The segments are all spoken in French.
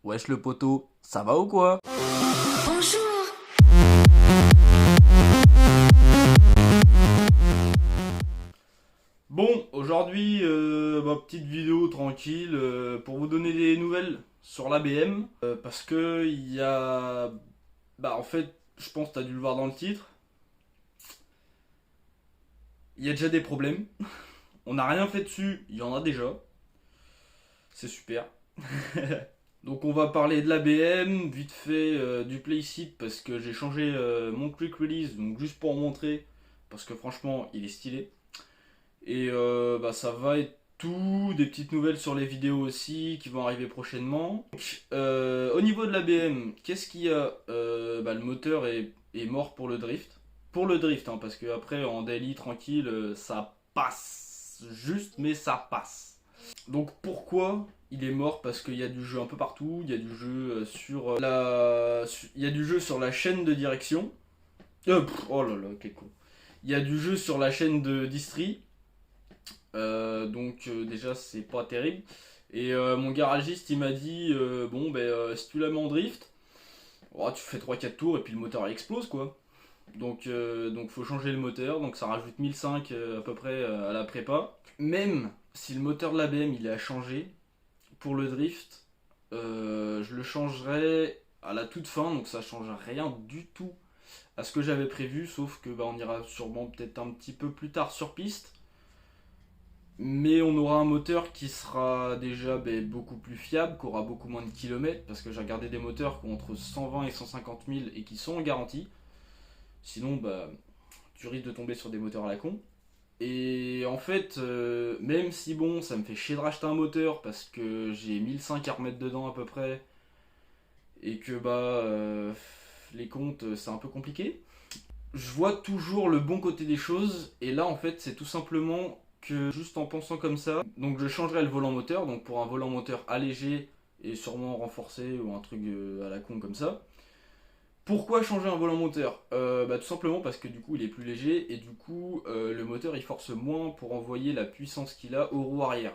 Wesh le poteau, ça va ou quoi? Bonjour. Bon, aujourd'hui, petite vidéo tranquille pour vous donner des nouvelles sur l'ABM. Parce que il y a... Bah en fait, je pense que t'as dû le voir dans le titre. Il y a déjà des problèmes. On n'a rien fait dessus, il y en a déjà. C'est super. Donc on va parler de l'ABM, vite fait du playseat parce que j'ai changé mon quick release, donc juste pour montrer, parce que franchement il est stylé. Et ça va être tout, des petites nouvelles sur les vidéos aussi qui vont arriver prochainement. Donc, au niveau de l'ABM, qu'est-ce qu'il y a? Le moteur est mort pour le drift. Pour le drift, hein, parce que après en daily tranquille, ça passe. Juste, mais ça passe. Donc pourquoi il est mort? Parce qu'il y a du jeu un peu partout, il y a du jeu il y a du jeu sur la chaîne de direction. Oh là là, quel con. Il y a du jeu sur la chaîne de distri. Déjà c'est pas terrible. Et mon garagiste il m'a dit si tu la mets en drift, oh, tu fais 3-4 tours et puis le moteur il explose quoi. Donc faut changer le moteur, donc ça rajoute 1005 à peu près à la prépa. Même si le moteur de l'ABM il est à changer, pour le drift, je le changerai à la toute fin, donc ça change rien du tout à ce que j'avais prévu, sauf que on ira sûrement peut-être un petit peu plus tard sur piste. Mais on aura un moteur qui sera déjà beaucoup plus fiable, qui aura beaucoup moins de kilomètres, parce que j'ai regardé des moteurs qui ont entre 120 et 150 000 et qui sont en garantie. Sinon, tu risques de tomber sur des moteurs à la con. Et en fait, même si bon, ça me fait chier de racheter un moteur parce que j'ai 1005 à remettre dedans à peu près, et que les comptes c'est un peu compliqué. Je vois toujours le bon côté des choses, et là en fait c'est tout simplement que juste en pensant comme ça, donc je changerai le volant moteur, donc pour un volant moteur allégé et sûrement renforcé ou un truc à la con comme ça. Pourquoi changer un volant moteur? Tout simplement parce que du coup il est plus léger et du coup le moteur il force moins pour envoyer la puissance qu'il a aux roues arrière.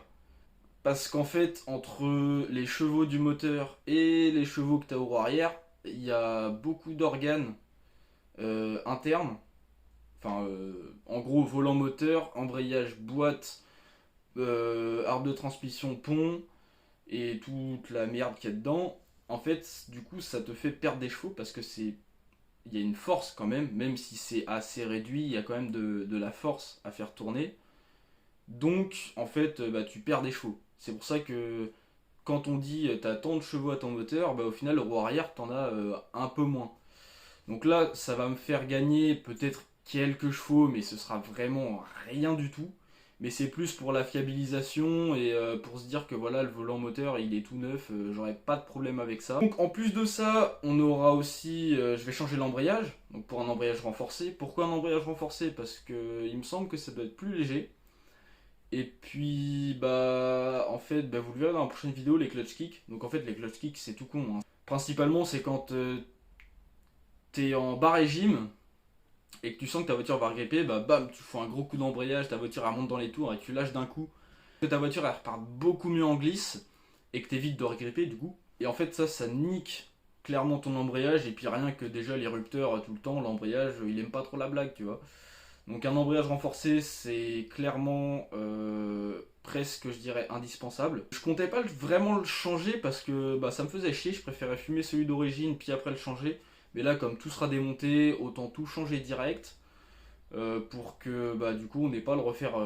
Parce qu'en fait entre les chevaux du moteur et les chevaux que tu as aux roues arrière, il y a beaucoup d'organes internes. En gros volant moteur, embrayage boîte, arbre de transmission pont et toute la merde qu'il y a dedans. En fait, du coup, ça te fait perdre des chevaux parce que il y a une force quand même si c'est assez réduit, il y a quand même de la force à faire tourner. Donc, en fait, tu perds des chevaux. C'est pour ça que quand on dit t'as tant de chevaux à ton moteur, au final, le roue arrière, t'en as un peu moins. Donc là, ça va me faire gagner peut-être quelques chevaux, mais ce sera vraiment rien du tout. Mais c'est plus pour la fiabilisation et pour se dire que voilà, le volant moteur il est tout neuf, j'aurai pas de problème avec ça. Donc en plus de ça, on aura aussi, je vais changer l'embrayage, donc pour un embrayage renforcé. Pourquoi un embrayage renforcé? Parce que il me semble que ça doit être plus léger. Et puis en fait, vous le verrez dans la prochaine vidéo, les clutch kicks. Donc en fait, les clutch kicks c'est tout con, hein. Principalement, c'est quand t'es en bas régime et que tu sens que ta voiture va regripper, tu fais un gros coup d'embrayage, ta voiture elle monte dans les tours et tu lâches d'un coup. Que ta voiture elle repart beaucoup mieux en glisse et que t'évites de regripper du coup. Et en fait ça nique clairement ton embrayage et puis rien que déjà l'érupteur tout le temps, l'embrayage il aime pas trop la blague tu vois. Donc un embrayage renforcé c'est clairement presque je dirais indispensable. Je comptais pas vraiment le changer parce que ça me faisait chier, je préférais fumer celui d'origine puis après le changer. Mais là, comme tout sera démonté, autant tout changer direct pour que du coup on n'ait pas à le refaire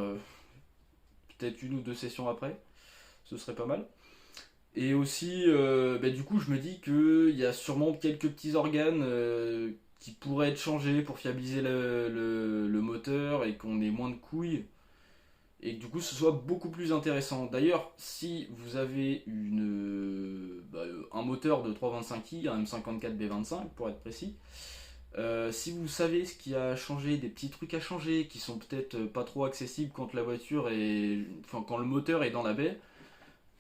peut-être une ou deux sessions après. Ce serait pas mal. Et aussi, du coup, je me dis qu'il y a sûrement quelques petits organes qui pourraient être changés pour fiabiliser le moteur et qu'on ait moins de couilles. Et que du coup, ce soit beaucoup plus intéressant. D'ailleurs, si vous avez un moteur de 325i, un M54B25 pour être précis, si vous savez ce qui a changé, des petits trucs à changer qui sont peut-être pas trop accessibles quand la voiture est, quand le moteur est dans la baie,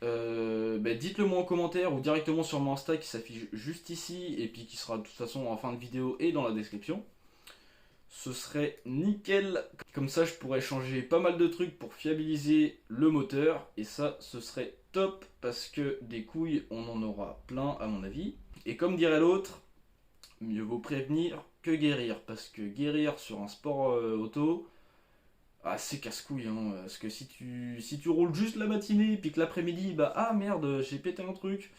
dites-le moi en commentaire ou directement sur mon Insta qui s'affiche juste ici et puis qui sera de toute façon en fin de vidéo et dans la description. Ce serait nickel. Comme ça, je pourrais changer pas mal de trucs pour fiabiliser le moteur. Et ça, ce serait top parce que des couilles on en aura plein à mon avis. Et comme dirait l'autre, mieux vaut prévenir que guérir, parce que guérir sur un sport auto, ah, c'est casse-couille, hein, parce que si tu roules juste la matinée, puis que l'après-midi, bah ah merde, j'ai pété un truc,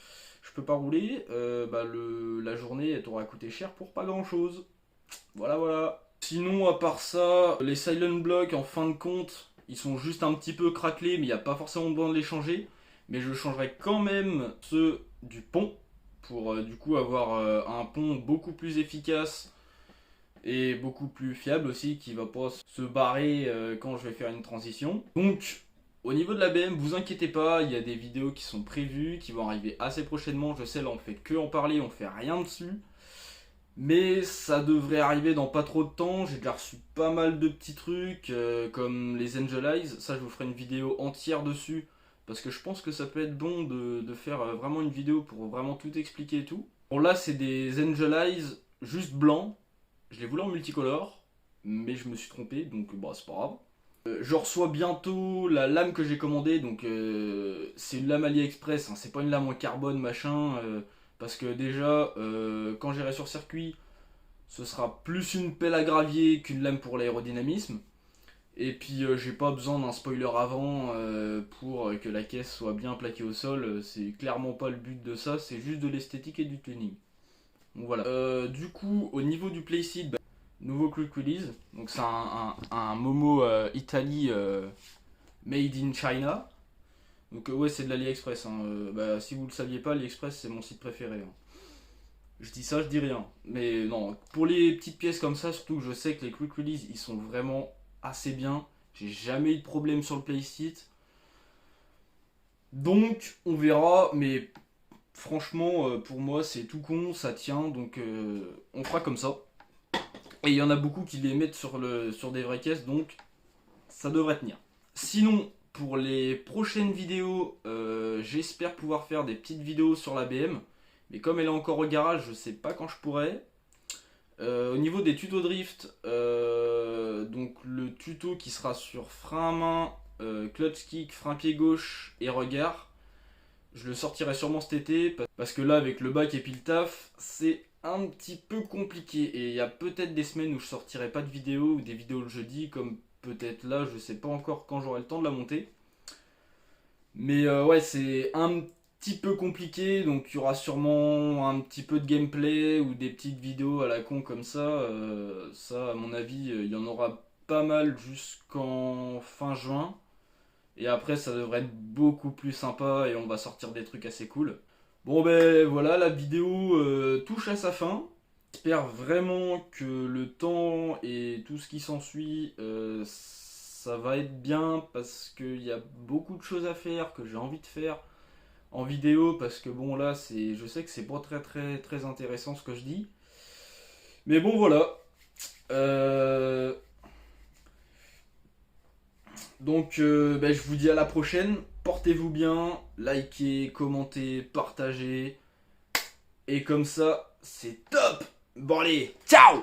je peux pas rouler, la journée elle t'aura coûté cher pour pas grand-chose. Voilà, voilà. Sinon, à part ça, les silent blocks, en fin de compte, ils sont juste un petit peu craquelés, mais il n'y a pas forcément besoin de les changer. Mais je changerai quand même ceux du pont, pour du coup avoir un pont beaucoup plus efficace et beaucoup plus fiable aussi, qui va pas se barrer quand je vais faire une transition. Donc au niveau de la BM, vous inquiétez pas, il y a des vidéos qui sont prévues, qui vont arriver assez prochainement. Je sais, là on fait que en parler, on fait rien dessus, mais ça devrait arriver dans pas trop de temps. J'ai déjà reçu pas mal de petits trucs comme les Angel Eyes. Ça, je vous ferai une vidéo entière dessus, parce que je pense que ça peut être bon de faire vraiment une vidéo pour vraiment tout expliquer et tout. Bon, là c'est des Angel Eyes juste blancs. Je les voulais en multicolore, mais je me suis trompé, donc bah, c'est pas grave. Je reçois bientôt la lame que j'ai commandée, donc c'est une lame AliExpress, hein, c'est pas une lame en carbone machin, parce que déjà, quand j'irai sur circuit, ce sera plus une pelle à gravier qu'une lame pour l'aérodynamisme. Et puis j'ai pas besoin d'un spoiler avant pour que la caisse soit bien plaquée au sol, c'est clairement pas le but de ça, c'est juste de l'esthétique et du tuning. Donc voilà. Du coup, au niveau du playseat, bah, nouveau quick release. Donc c'est un Momo Italy made in China. Donc ouais, c'est de l'AliExpress. Hein. Bah, si vous le saviez pas, AliExpress c'est mon site préféré. Hein. Je dis ça, je dis rien. Mais non, pour les petites pièces comme ça, surtout que je sais que les quick release ils sont vraiment assez bien. J'ai jamais eu de problème sur le playseat. Donc on verra, mais franchement, pour moi, c'est tout con, ça tient, donc on fera comme ça. Et il y en a beaucoup qui les mettent sur des vraies caisses, donc ça devrait tenir. Sinon, pour les prochaines vidéos, j'espère pouvoir faire des petites vidéos sur la BM. Mais comme elle est encore au garage, je sais pas quand je pourrai. Au niveau des tutos drift, donc le tuto qui sera sur frein à main, clutch kick, frein pied gauche et regard. Je le sortirai sûrement cet été, parce que là, avec le bac et puis le taf, c'est un petit peu compliqué. Et il y a peut-être des semaines où je sortirai pas de vidéo, ou des vidéos le jeudi, comme peut-être là, je sais pas encore quand j'aurai le temps de la monter. Mais ouais, c'est un petit peu compliqué, donc il y aura sûrement un petit peu de gameplay, ou des petites vidéos à la con comme ça. Ça, à mon avis, il y en aura pas mal jusqu'en fin juin. Et après ça devrait être beaucoup plus sympa et on va sortir des trucs assez cool. Bon ben voilà, la vidéo touche à sa fin. J'espère vraiment que le temps et tout ce qui s'ensuit, ça va être bien, parce qu'il y a beaucoup de choses à faire que j'ai envie de faire en vidéo, parce que bon là je sais que c'est pas très intéressant ce que je dis. Mais bon voilà. Donc je vous dis à la prochaine, portez-vous bien, likez, commentez, partagez, et comme ça c'est top. Bon allez, ciao.